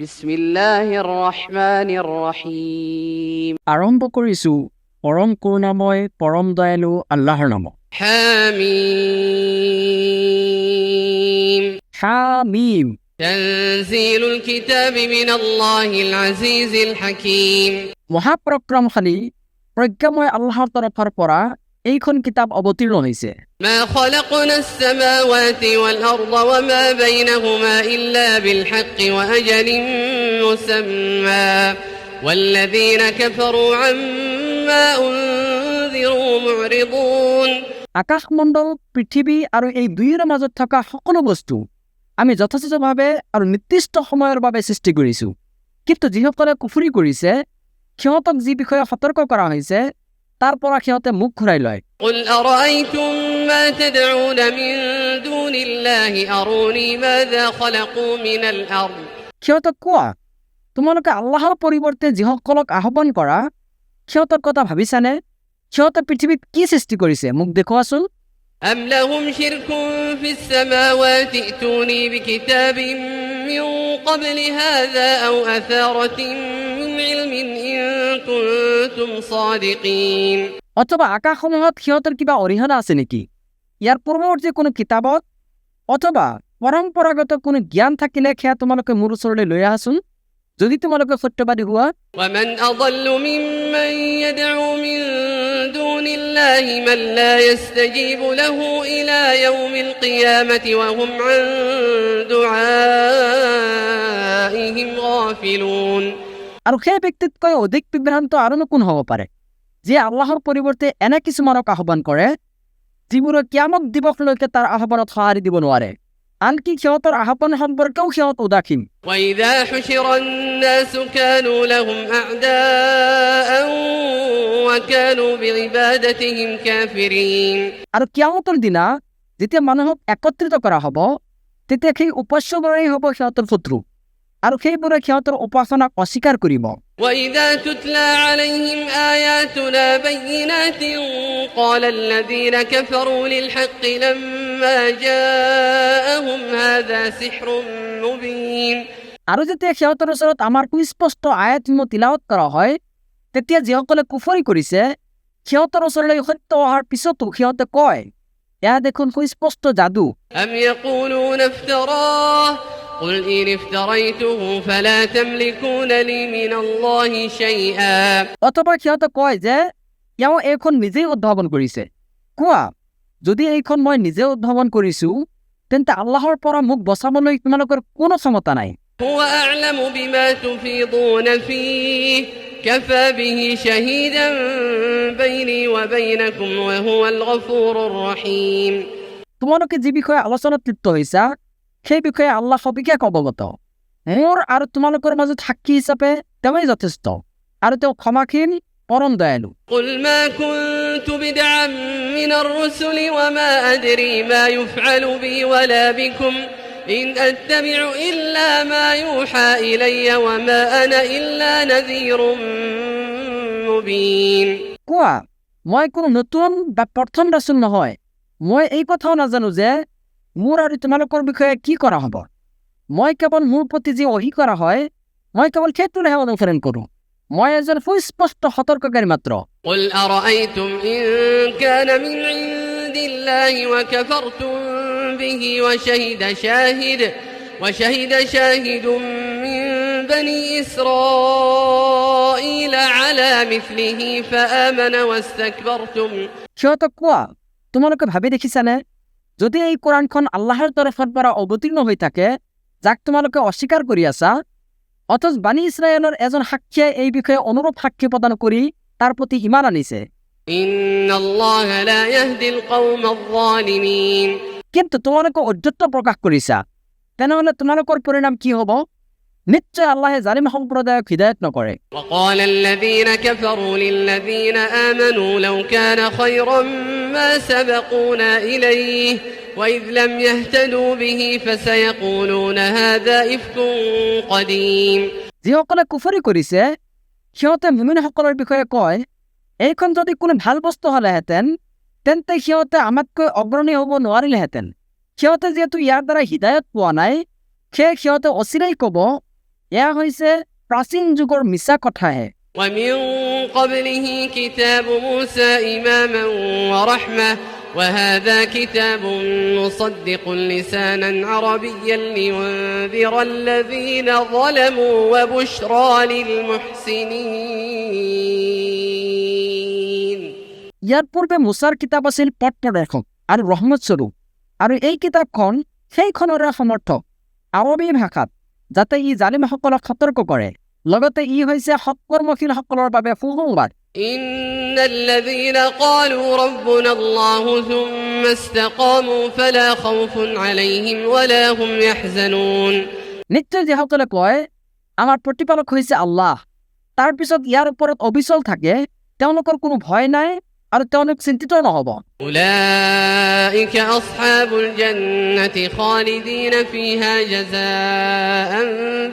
বিসমিল্লাহিৰ ৰহমানিৰ ৰহিম। আৰম্ভ কৰিছো পৰম কৰুণাময় পৰম দয়ালু আল্লাহৰ নামত। হামিম। হামিম। তানজিলুল কিতাবি মিনাল্লাহিল আজিজিল হাকিম। মহাপৰাক্ৰমশালী প্ৰজ্ঞাময় আল্লাহৰ তৰফৰ পৰা এইখন কিতাপ অৱতীৰ্ণ হৈছে। মা খালাকনাস সামাওয়াতি ওয়াল আরদা ওয়া মা বাইনাহুমা ইল্লা বিল হাক্কি ওয়া আজালিন মুসাম্মা ওয়াল্লাযীনা কাফারু আম্মা উনযিরু মু'রিদুন। আকাশমণ্ডল পৃথিৱী আৰু এই দুয়োৰ মাজত থকা সকলো বস্তু আমি যথেষ্টভাৱে আৰু নিৰ্দিষ্ট সময়ৰ বাবে সৃষ্টি কৰিছোঁ, কিন্তু যিসকলে কুফৰি কৰিছে সিহঁতক যি বিষয়ে সতৰ্ক কৰা হৈছে তাৰ পৰা সিহঁতে মুখ ঘূৰাই লয়। قل أرأيتم ما تدعون من دون الله أروني ماذا خلقوا من الأرض। সিহঁতক কোৱা, তোমালোকে আল্লাহৰ পৰিৱৰ্তে যিসকলক আহ্বান কৰা সিহঁতৰ কথা ভাবিছানে? সিহঁতে পৃথিৱীত কি সৃষ্টি কৰিছে মোক দেখুৱাচোন। أم لهم شرك في السماوات ائتوني بكتاب من قبل هذا أو أثارة من علم إن كنتم صادقين। অথবা আকাশসমূহত সিহঁতৰ কিবা অৰিহণা আছে নেকি? ইয়াৰ পূৰ্বৱৰ্তী কোনো কিতাপত অথবা পৰম্পৰাগত কোনো জ্ঞান থাকিলে সেয়া তোমালোকে মোৰ ওচৰলৈ লৈ আহাচোন, যদি তোমালোকে সত্যবাদী হোৱা। ومن أضل ممن يدعو من دون الله من لا يستجيب له إلى يوم القيامة وهم عن دعائهم غافلون। আৰু সেই ব্যক্তিতকৈ অধিক বিভ্ৰান্ত আৰুনো কোন হ'ব পাৰে যে আল্লাহৰ পৰিৱৰ্তে এনে কিছুমানক আহ্বান কৰে যিবোৰে কিয়ামত দিৱসলৈকে তাৰ আহ্বানত সঁহাৰি দিব নোৱাৰে, আনকি সিহঁতৰ আহ্বান সম্পৰ্কেও সিহঁত উদাসীন। وإذا حشر الناس كانوا لهم أعداء وكانوا بعبادتهم كافرين। আৰু কিয়ামতৰ দিনা যেতিয়া মানুহক একত্ৰিত কৰা হ'ব তেতিয়া সেই উপাস্যবোৰেই হ'ব সিহঁতৰ শত্ৰু আৰু সেইবোৰে সিহঁতৰ উপাসনাক অস্বীকাৰ কৰিব। وإذا تتلى عليهم آياتنا بينات قال الذين كفروا للحق لما جاءهم هذا سحر مبين। আৰু যেতিয়া সিহঁতৰ ওচৰত আমাৰ সুস্পষ্ট আয়াতসমূহ তিলাৱত কৰা হয় তেতিয়া যিসকলে কুফৰি কৰিছে সিহঁতৰ ওচৰলৈ সত্য অহাৰ পিছতো সিহঁতে কয়, এয়া দেখোন সুস্পষ্ট যাদু। أم يقولون افتراه قل إن افتريته فلا تملكون لي من الله شيئا। অথবা সিহঁতে কয় যে এওঁ এইখন নিজেই উদ্ভাৱন কৰিছে। কোৱা, যদি এইখন মই নিজে উদ্ভাৱন কৰিছো তেন্তে আল্লাহৰ পৰা মোক বচাবলৈ তোমালোকৰ কোনো ক্ষমতা নাই। هو أعلم بما تفيضون فيه كفى به شهيدا بيني وبينكم وهو الغفور الرحيم। তোমালোকে যি বিষয়ে আলোচনাত লিপ্ত হৈছা সেই বিষয়ে আল্লাহ সবিশেষ অৱগত। মোৰ আৰু তোমালোকৰ মাজত সাক্ষী হিচাপে তেওঁই যথেষ্ট আৰু তেওঁ ক্ষমাশীল পৰম দয়ালু। قل ما كنت بدعا من الرسل وما أدري ما يفعل بي ولا بكم إن أتبع إلا ما يوحى إلي وما أنا إلا نذير مبين। কোৱা, মই কোনো নতুন বা প্ৰথম ৰাসূল নহয়, মই এই কথাও নাজানো যে মোৰ আৰু তোমালোকৰ বিষয়ে কি কৰা হ'ব। মই কেৱল মোৰ প্ৰতি যি অহি কৰা হয় মই কেৱল সেইটোলৈহে অনুসৰণ কৰোঁ। মই এজন সুস্পষ্ট সতৰ্ককাৰী মাত্ৰ। قل أرأيتم إن كان من عند الله وكفرتم به وشهد شاهد من بني إسرائيل على مثله فآمن واستكبرتم। সিহঁতক কোৱা, তোমালোকে ভাবি দেখিছানে যদি এই কোৰাণখন আল্লাহৰ তৰফৰ পৰা অৱতীৰ্ণ হৈ থাকে যাক তোমালোকে অস্বীকাৰ কৰি আছা, অথচ বানী ইছৰাইলৰ এজন সাক্ষীয়ে এই বিষয়ে অনুৰূপ সাক্ষী প্ৰদান কৰি তাৰ প্ৰতি ইমান আনিছে। إن الله لا يهدي القوم الظالمين। কিন্তু তোমালোকে অধ্যত্ব প্ৰকাশ কৰিছা, তেনেহ'লে তোমালোকৰ পৰিণাম কি হ'ব? নিশ্চয় আল্লাহে জালিম সম্প্ৰদায়ক হিদায়ত নকৰে। وقال الذين كفروا للذين آمنوا لو كان خيرا ما سبقونا إليه وإذ لم يهتدوا به فسيقولون هذا إفك قديم। যিসকলে কুফৰি কৰিছে সিহঁতে মুমিনসকলৰ বিষয়ে কয়, এইখন যদি কোনো ভাল বস্তু হ'লেহেঁতেন তেন্তে সিহঁতে আমাতকৈ অগ্ৰণী হ'ব নোৱাৰিলেহেঁতেন। সিহঁতে যিহেতু ইয়াৰ দ্বাৰা হিদায়ত পোৱা নাই সেয়ে সিহঁতে অচিৰেই ক'ব এয়া হৈছে প্ৰাচীন যুগৰ মিছা কথাহে। ومن قبله كتاب موسى إماما ورحمة وهذا كتاب مصدق لسانا عربيا لينذر الذين ظلموا وبشرى للمحسنين। ইয়াৰ পূৰ্বে মুছাৰ কিতাপ আছিল পথ প্ৰদৰ্শক আৰু ৰহমত স্বৰূপ, আৰু এই কিতাপখন সেইখনৰে সমৰ্থক আৰবী ভাষাত, যাতে ই জালিমসকলক সতৰ্ক কৰে। লগতে ই হৈছে সৎকৰ্মশীলসকলৰ বাবে সুসংবাদ। إن الذين قالوا ربنا الله ثم استقاموا فلا خوف عليهم ولا هم يحزنون। নিশ্চয় যিসকলে কয় আমাৰ প্ৰতিপালক হৈছে আল্লাহ, তাৰ পিছত ইয়াৰ ওপৰত অবিচল থাকে, তেওঁলোকৰ কোনো ভয় নাই আৰু তেওঁলোক চিন্তিত নহব। أولئك أصحاب الجنة خالدين فيها جزاء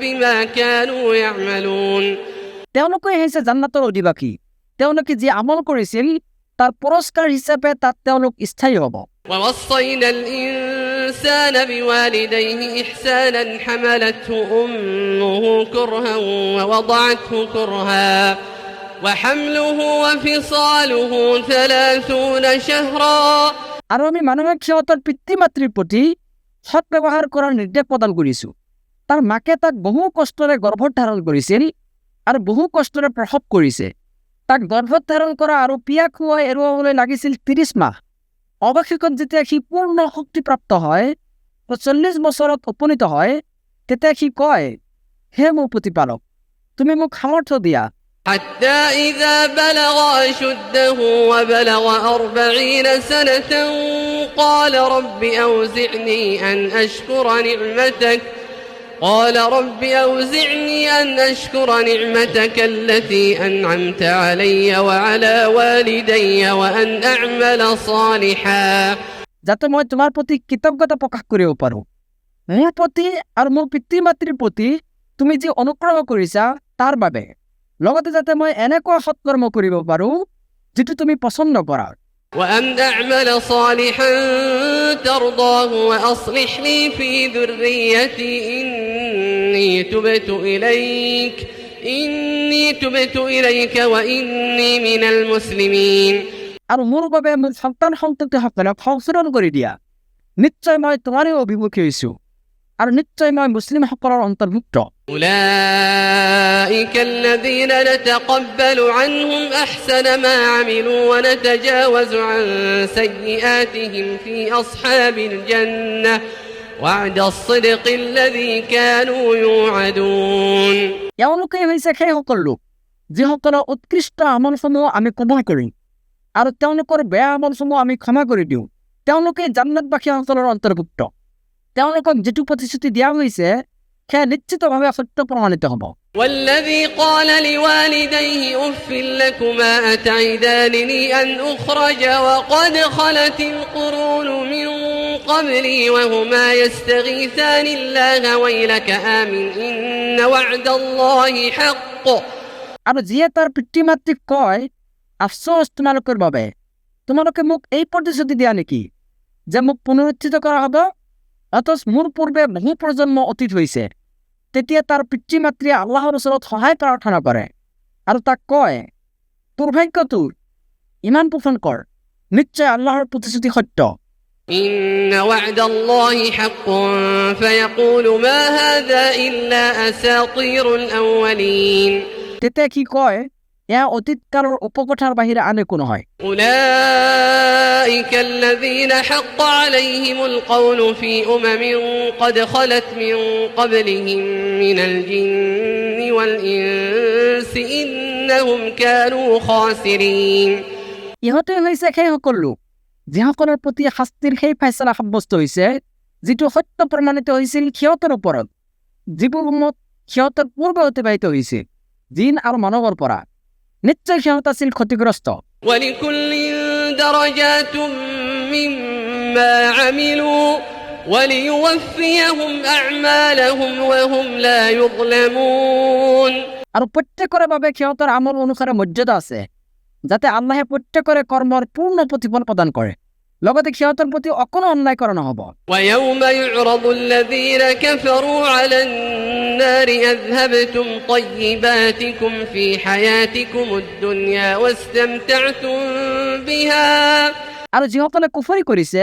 بما كانوا يعملون। তেওঁলোকে হৈছে জান্নাতৰ অধিবাসী, তেওঁলোকে যি আমল কৰিছিল তাৰ পুৰস্কাৰ হিচাপে তাত তেওঁলোক স্থায়ী হ'ব। ووصينا الإنسان بوالديه إحسانا حملته أمه كرها ووضعته كرها وحمله وفصاله 30 شهرا। আৰু আমি মানুহে সিহঁতৰ পিতৃ মাতৃৰ প্ৰতি সৎ ব্যৱহাৰ কৰাৰ নিৰ্দেশ প্ৰদান কৰিছো। তাৰ মাকে তাক বহু কষ্টৰে গৰ্ভত ধাৰণ কৰিছিল আৰু বহু কষ্টৰে প্ৰসৱ কৰিছে। তাক গৰ্ভত ধাৰণ কৰা আৰু পিয়া খুৱাই এৰুৱাবলৈ লাগিছিল 30 মাহ। অৱশেষত যেতিয়া সি পূৰ্ণ শক্তিপ্ৰাপ্ত হয়, 40 বছৰত উপনীত হয়, তেতিয়া সি কয়, হে মোৰ প্ৰতিপালক, তুমি মোক সামৰ্থ্য দিয়া। حتى إذا بلغ أشده وبلغ 40 سنة قال رب أوزعني أن أشكر نعمتك التي أنعمت علي وعلى والدي وأن أعمل صالحا। যাতে মই তোমাৰ প্ৰতি কৃতজ্ঞতা প্ৰকাশ কৰিব পাৰোঁ, মোৰ প্ৰতি আৰু মোৰ পিতৃ মাতৃৰ প্ৰতি তুমি যি অনুগ্ৰহ কৰিছা তাৰ বাবে, লগতে যাতে মই এনেকুৱা সৎকৰ্ম কৰিব পাৰোঁ যিটো তুমি পছন্দ কৰা। وأن أعمل صالحا ترضاه وأصلح لي في ذريتي إني تبت إليك وإني من المسلمين। আৰু মোৰ বাবে মোৰ সন্তানসকলক সংশোধন কৰি দিয়া। নিশ্চয় মই তোমাৰে অভিমুখী হৈছো আৰু নিশ্চয় মই মুছলিমসকলৰ অন্তৰ্ভুক্ত। أولئك الذين نتقبل عنهم أحسن ما عملوا ونتجاوز عن سيئاتهم في أصحاب الجنة وعد الصدق الذي كانوا يوعدون। এওঁলোকেই হৈছে সেইসকল লোক যিসকলৰ উৎকৃষ্ট আমলসমূহ আমি কবুল কৰিম আৰু তেওঁলোকৰ বেয়া আমলসমূহ আমি ক্ষমা কৰি দিওঁ। তেওঁলোকে জান্নাতবাসীসকলৰ অন্তৰ্ভুক্ত। তেওঁলোকক যিটো প্ৰতিশ্ৰুতি দিয়া হৈছে সেয়া নিশ্চিতভাৱে সত্য প্ৰমাণিত হ'ব। والذي قال لوالديه أف لكما أتعدانني أن أخرج وقد خلت القرون من قبلي وهما يستغيثان الله ويلك آمن إن وعد الله حق। আৰু যিয়ে তাৰ পিতৃ মাতৃক কয়, আফচোচ তোমালোকৰ বাবে, তোমালোকে মোক এই প্ৰতিশ্ৰুতি দিয়া নেকি যে মোক পুনৰুত্থিত কৰা হ'ব, অথচ মোৰ পূৰ্বে বহু প্ৰজন্ম অতীত হৈছে। তেতিয়া তাৰ পিতৃ মাতৃয়ে আল্লাহৰ ওচৰত সহায় প্ৰাৰ্থনা কৰে আৰু তাক কয়, দুৰ্ভাগ্য তোৰ, ইমান পোষণ কৰ, নিশ্চয় আল্লাহৰ প্ৰতিশ্ৰুতি সত্য। إن وعد الله حق فيقول ما هذا إلا أساطير الأولين। তেতিয়া কি কয়, এয়া অতীতকালৰ উপকথাৰ বাহিৰে আন একো নহয়। أولئك الذين حق عليهم القول في أمم قد خلت من قبلهم من الجن والإنس إنهم كانوا خاسرين। ইহঁতে হৈছে সেইসকল লোক যিসকলৰ প্ৰতি শাস্তিৰ সেই ফেচলা সাব্যস্ত হৈছে যিটো সত্য প্ৰমাণিত হৈছিল সিহঁতৰ ওপৰত, যিবোৰ উম্মত সিহঁতৰ পূৰ্বে অতিবাহিত হৈছে জিন আৰু মানৱৰ পৰা। নিশ্চয় সিহঁত আছিল ক্ষতিগ্ৰস্ত। ولكل درجات مما عملوا وليوفيهم أعمالهم وهم لا يظلمون। আৰু প্ৰত্যেকৰে বাবে সিহঁতৰ আমল অনুসাৰে মৰ্যাদা আছে, যাতে আল্লাহে প্ৰত্যেকৰে কৰ্মৰ পূৰ্ণ প্ৰতিফল প্ৰদান কৰে লগতে সিহঁতৰ প্ৰতি অকণো অন্যায় কৰা নহ'ব। ويوم يعرض الذين كفروا على النار أذهبتم طيباتكم في حياتكم الدنيا واستمتعتم بها। আৰু যিসকলে কুফৰি কৰিছে,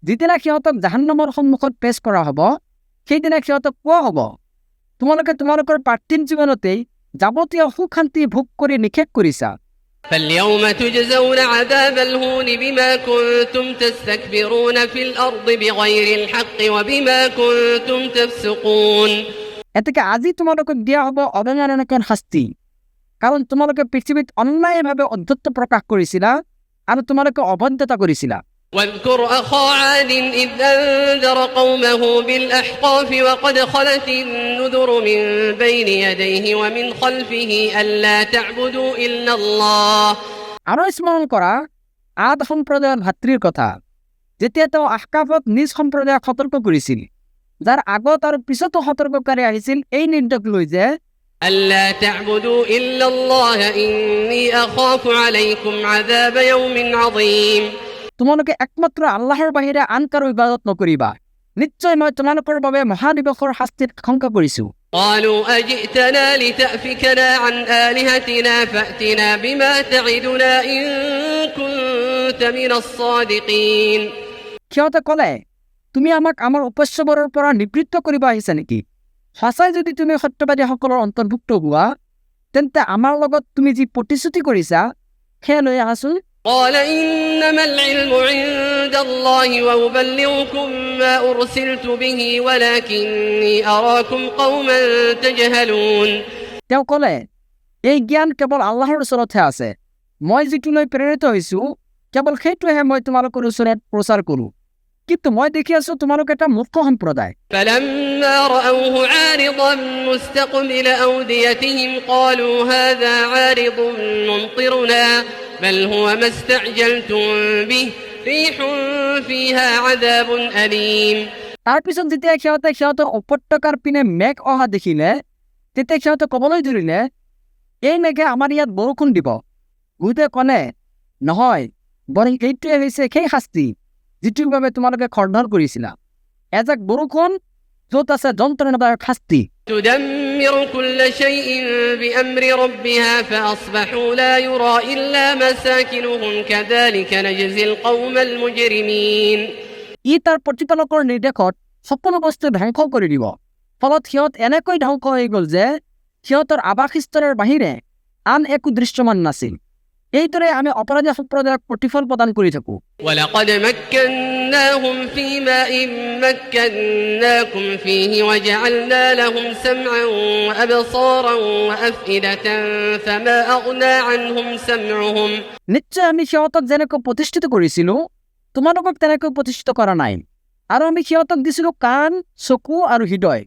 যিদিনা সিহঁতক জাহান্নামৰ সন্মুখত পেছ কৰা হ'ব, সেইদিনা সিহঁতক কোৱা হ'ব, তোমালোকে তোমালোকৰ পাৰ্থিৱ জীৱনতেই যাৱতীয় সুখ শান্তি ভোগ কৰি নিষেধ কৰিছা। فاليوم تجزون عذاب الهون بما كنتم تستكبرون في الأرض بغير الحق وبما كنتم تفسقون। এতেকে আজি তোমালোকক দিয়া হ'ব অবমাননাকৰ শাস্তি, কাৰণ তোমালোকে পৃথিৱীত অন্যায়ভাৱে অধ্যত্ব প্ৰকাশ কৰিছিলা আৰু তোমালোকে অভদ্ৰতা কৰিছিলা। واذكر أخا عاد إذ أنذر قومه بالأحقاف وقد خلت النذر من بين يديه ومن خلفه ألا تعبدوا إلا الله। আৰু স্মৰণ কৰা আদ সম্প্ৰদায়ৰ ভাতৃৰ কথা, যেতিয়া তেওঁ আহকাফত নিজ সম্প্ৰদায়ক সতৰ্ক কৰিছিল, যাৰ আগত আৰু পিছতো সতৰ্ককাৰী আহিছিল এই নিৰ্দেশ লৈ যে ألا تعبدوا إلا الله إني أخاف عليكم عذاب يوم عظيم। তোমালোকে একমাত্ৰ আল্লাহৰ বাহিৰে আন কাৰো ইবাদত নকৰিবা, নিশ্চয় মই তোমালোকৰ বাবে মহাদিৱসৰ শাস্তিত আশংকা কৰিছো। قالوا أجئتنا لتأفكنا عن آلهتنا فأتنا بما تعدنا إن كنت من الصادقين। সিহঁতে ক'লে, তুমি আমাক আমাৰ উপাস্যবোৰৰ পৰা নিবৃত্ত কৰিব আহিছা নেকি? সঁচাই যদি তুমি সত্যবাদীসকলৰ অন্তৰ্ভুক্ত হোৱা, তেন্তে আমাৰ লগত তুমি যি প্ৰতিশ্ৰুতি কৰিছা সেয়া লৈ আহাচোন। قال إنما العلم عند الله وأبلغكم ما أرسلت به ولكني أراكم قوما تجهلون। তেওঁ ক'লে, এই জ্ঞান কেৱল আল্লাহৰ ওচৰতহে আছে, মই যিটো লৈ প্ৰেৰিত হৈছো কেৱল সেইটোহে মই তোমালোকৰ ওচৰত প্ৰচাৰ কৰোঁ, কিন্তু মই দেখি আছো তোমালোক এটা মূৰ্খ সম্প্ৰদায়। فلما رأوه عارضا مستقبل أوديتهم قالوا هذا عارض ممطرنا بل هو ما استعجلتم به ريح فيها عذاب أليم। তাৰপিছত যেতিয়া সিহঁতে সিহঁতৰ উপত্যকাৰ পিনে মেঘ অহা দেখিলে, তেতিয়া সিহঁতে ক'বলৈ ধৰিলে, এই মেঘে আমাৰ ইয়াত বৰষুণ দিব। ভূতে ক'লে, নহয়, বৰং এইটোৱে হৈছে সেই শাস্তি যিটোৰ বাবে তোমালোকে খৰধৰ কৰিছিলা, এজাক বৰষুণ য'ত আছে যন্ত্ৰণাদায়ক শাস্তি। تدمر كل شيء بأمر ربها فأصبحوا لا يرى إلا مساكنهم كذلك نجزي القوم المجرمين। ই তাৰ প্ৰতিপালকৰ নিৰ্দেশত সকলো বস্তু ধ্বংস কৰি দিব, ফলত সিহঁত এনেকৈ ধ্বংস হৈ গ'ল যে সিহঁতৰ আৱাসস্থলৰ বাহিৰে আন একো দৃশ্যমান নাছিল। এইদৰে আমি অপৰাধী সম্প্ৰদায়ক প্ৰতিফল প্ৰদান কৰি থাকো। ولقد مكناهم في ماء مكناكم فيه وجعلنا لهم سمعا وأبصارا وأفئدة فما أغنى عنهم سمعهم। নিশ্চয় আমি সিহঁতক যেনেকৈ প্ৰতিষ্ঠিত কৰিছিলো তোমালোকক তেনেকৈ প্ৰতিষ্ঠিত কৰা নাই, আৰু আমি সিহঁতক দিছিলো কাণ, চকু আৰু হৃদয়,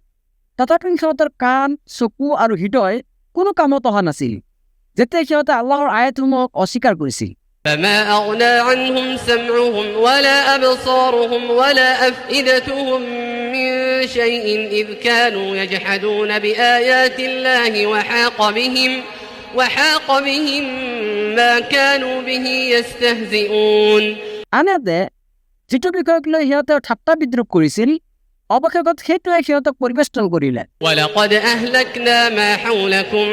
তথাপি সিহঁতৰ কাণ, চকু আৰু হৃদয় কোনো কামত অহা নাছিল যেতিয়া সিহঁতে আল্লাহৰ আয়াতসমূহক অস্বীকাৰ কৰিছিল। فما أغنى عنهم سمعهم ولا أبصارهم ولا أفئدتهم من شيء إذ كانوا يجحدون بآيات الله وحاق بهم ما كانوا به يستهزئون। আনহাতে যিটো বিষয়ক লৈ সিহঁতে ঠাট্টা বিদ্ৰূপ কৰিছিল, অৱশেষত সেইটোৱে সিহঁতক পৰিবেষ্টন কৰিলে। ولقد أهلكنا ما حولكم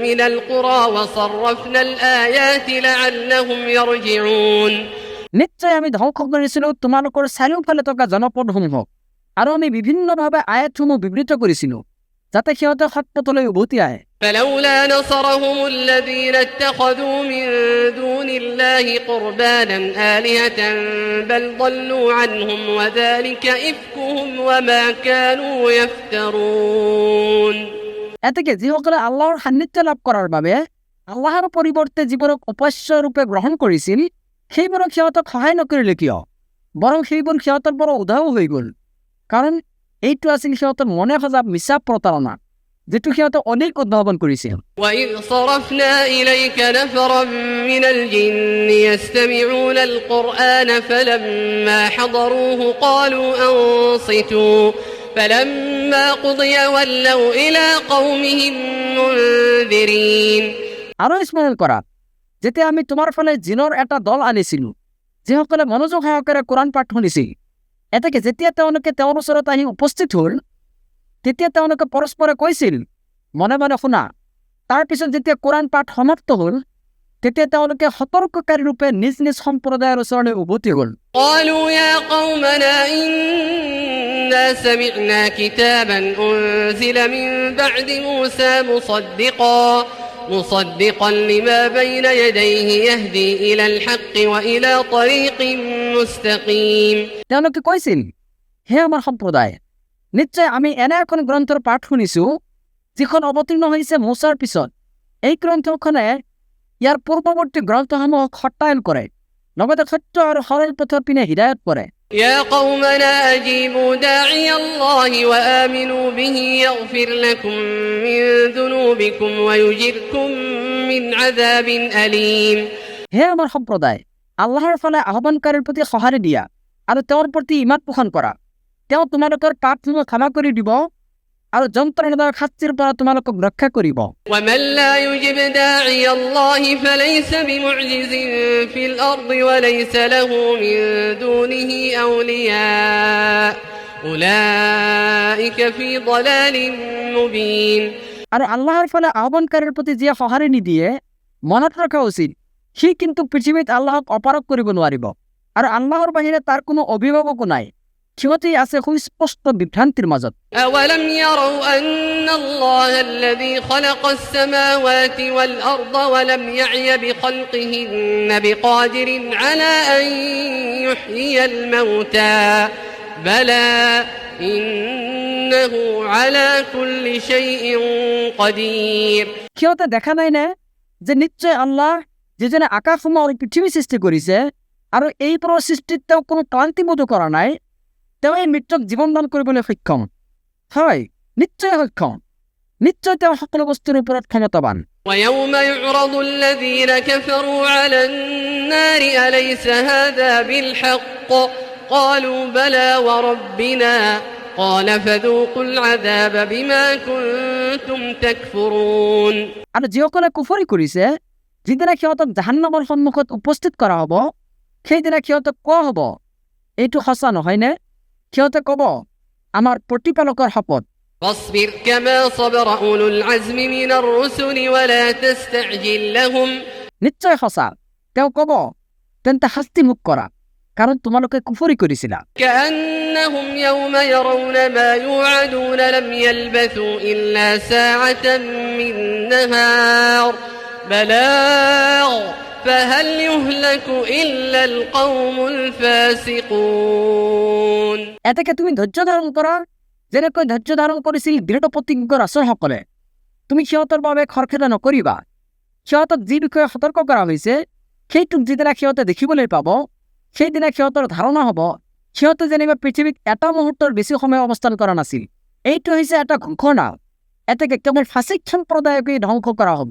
من القرى وصرفنا الآيات لعلهم يرجعون। নিশ্চয় আমি ধ্বংস কৰিছিলো তোমালোকৰ চাৰিওফালে থকা জনপদসমূহক, আৰু আমি বিভিন্নভাৱে আয়াতসমূহ বিবৃত কৰিছিলো যাতে সিহঁতে সৎপথলৈ উভতি আহে। فلولا نصرهم الذين اتخذوا من دون الله قربانا آلهة بل ضلوا عنهم وذلك إفكهم وما كانوا يفترون। এতেকে যিসকলে আল্লাহৰ সান্নিধ্য লাভ কৰাৰ বাবে আল্লাহৰ পৰিৱৰ্তে যিবোৰক উপাস্য ৰূপে গ্ৰহণ কৰিছিল, সেইবোৰক সিহঁতক সহায় নকৰিলে কিয়, বৰং সেইবোৰ সিহঁতৰ পৰা উধাও হৈ গ'ল, কাৰণ এইটো আছিল সিহঁতৰ মনে সজা মিছা প্ৰতাৰণা যেটো সিহঁতে অনেক উদ্ভাৱন কৰিছিল। وَإِذْ صَرَفْنَا إِلَيْكَ نَفَرًا مِنَ الْجِنِّ يَسْتَمِعُونَ الْقُرْآنَ فَلَمَّا حَضَرُوهُ قَالُوا أَنصِتُوا فَلَمَّا قُضِيَ وَلَّوْا إِلَى قَوْمِهِمْ مُنذِرِينَ। আৰু স্মৰণ কৰা যেতিয়া আমি তোমাৰ ফালে জিনৰ এটা দল আনিছিলো, যিসকলে মনোযোগ সহকাৰে কোৰাণ পাঠ শুনিছিল, এতেকে যেতিয়া তেওঁলোকে তেওঁৰ ওচৰত আহি উপস্থিত হ'ল, তেতিয়া তেওঁলোকে পৰস্পৰে কৈছিল, মনে মনে শুনা। তাৰপিছত যেতিয়া কোৰাণ পাঠ সমাপ্ত হ'ল, তেতিয়া তেওঁলোকে সতৰ্ককাৰী ৰূপে নিজ নিজ সম্প্ৰদায়ৰ ওচৰলৈ উভতি হ'ল। قالوا يا قومنا إنا سمعنا كتابا أنزل من بعد موسى مصدقا لما بين يديه يهدي إلى الحق وإلى طريق مستقيم। তেওঁলোকে কৈছিল, হে আমাৰ সম্প্ৰদায়, নিশ্চয় আমি এনে এখন গ্ৰন্থৰ পাঠ শুনিছো যিখন অৱতীৰ্ণ হৈছে মোছাৰ পিছত। এই গ্ৰন্থখনে ইয়াৰ পূৰ্বৱৰ্তী গ্ৰন্থসমূহক সত্যায়ন কৰে, লগতে সত্য আৰু সৰল পথৰ পিনে হিদায়ত কৰে। يا قومنا أجيبوا داعي الله وآمنوا به يغفر لكم من ذنوبكم ويجركم من عذاب أليم। হে আমাৰ সম্প্ৰদায়, আল্লাহৰ ফালে আহ্বানকাৰীৰ প্ৰতি সঁহাৰি দিয়া আৰু তেওঁৰ প্ৰতি ঈমান পোষণ কৰা। তেওঁ তোমালোকৰ পাপসমূহ ক্ষমা কৰি দিব আৰু যন্ত্ৰণাদায়ক শাস্তিৰ পৰা তোমালোকক ৰক্ষা কৰিব। ومن لا يجب داعي الله فليس بمعجز في الأرض وليس له من دونه أولياء أولئك في ضلال مبين। আৰু আল্লাহৰ ফালে আহ্বানকাৰীৰ প্ৰতি যিয়ে সঁহাৰি নিদিয়ে, মনত ৰখা উচিত, সি কিন্তু পৃথিৱীত আল্লাহক অপাৰগ কৰিব নোৱাৰিব আৰু আল্লাহৰ বাহিৰে তাৰ কোনো অভিভাৱকো নাই। সিহঁতে আছে সুস্পষ্ট বিভ্ৰান্তিৰ মাজত। أولم يروا أن الله الذي خلق السماوات والأرض ولم يعي بخلقهن بقادر على أن يحيي الموتى بلى إنه على كل شيء قدير। সিহঁতে দেখা নাই নে যে নিশ্চয় আল্লাহ যিজনে আকাশসমূহ আৰু পৃথিৱী সৃষ্টি কৰিছে আৰু এইবোৰৰ সৃষ্টিত তেওঁ কোনো ক্লান্তিবোধ কৰা নাই, তেওঁ এই মৃত্যুক জীৱন দান কৰিবলৈ সক্ষম। হয়, নিশ্চয় সক্ষম। নিশ্চয় তেওঁ সকলো বস্তুৰ ওপৰত ক্ষমতাবান। ويوم يعرض الذين كفروا على النار أليس هذا بالحق قالوا بلى وربنا قال فذوقوا العذاب بما كنتم تكفرون। আৰু যিসকলে কুফৰি কৰিছে, যিদিনা সিহঁতক জাহান্নামৰ সন্মুখত উপস্থিত কৰা হ'ব, সেইদিনা সিহঁতক কোৱা হ'ব, এইটো সঁচা নহয়নে? সিহঁতে ক'ব, আমাৰ প্ৰতিপালকৰ শপত। فاصبر كما صبر أولو العزم من الرسل ولا تستعجل لهم। নিশ্চয় সঁচা, তেওঁ ক'ব, তেন্তে শাস্তি মুখ কৰা, কাৰণ তোমালোকে কুফৰি কৰিছিলা। كأنهم يوم يرون ما يوعدون لم يلبثوا إلا ساعة من نهار بلاغ فهل يهلك إلا القوم الفاسقون। এতেকে তুমি ধৈৰ্য ধাৰণ কৰা, যেনেকৈ ধৈৰ্য ধাৰণ কৰিছিল দৃঢ় প্ৰতিজ্ঞ ৰাষ্ট্ৰসকলে। তুমি সিহঁতৰ বাবে খৰখেদা নকৰিবা। সিহঁতক যি বিষয়ে সতৰ্ক কৰা হৈছে, সেইটোক যিদিনা সিহঁতে দেখিবলৈ পাব, সেইদিনা সিহঁতৰ ধাৰণা হ'ব, সিহঁতে যেনিবা পৃথিৱীত এটা মুহূৰ্তৰ বেছি সময় অৱস্থান কৰা নাছিল। এইটো হৈছে এটা ঘোষণা, এতেকে কেৱল ফাচিক সম্প্ৰদায়কেই ধ্বংস কৰা হ'ব।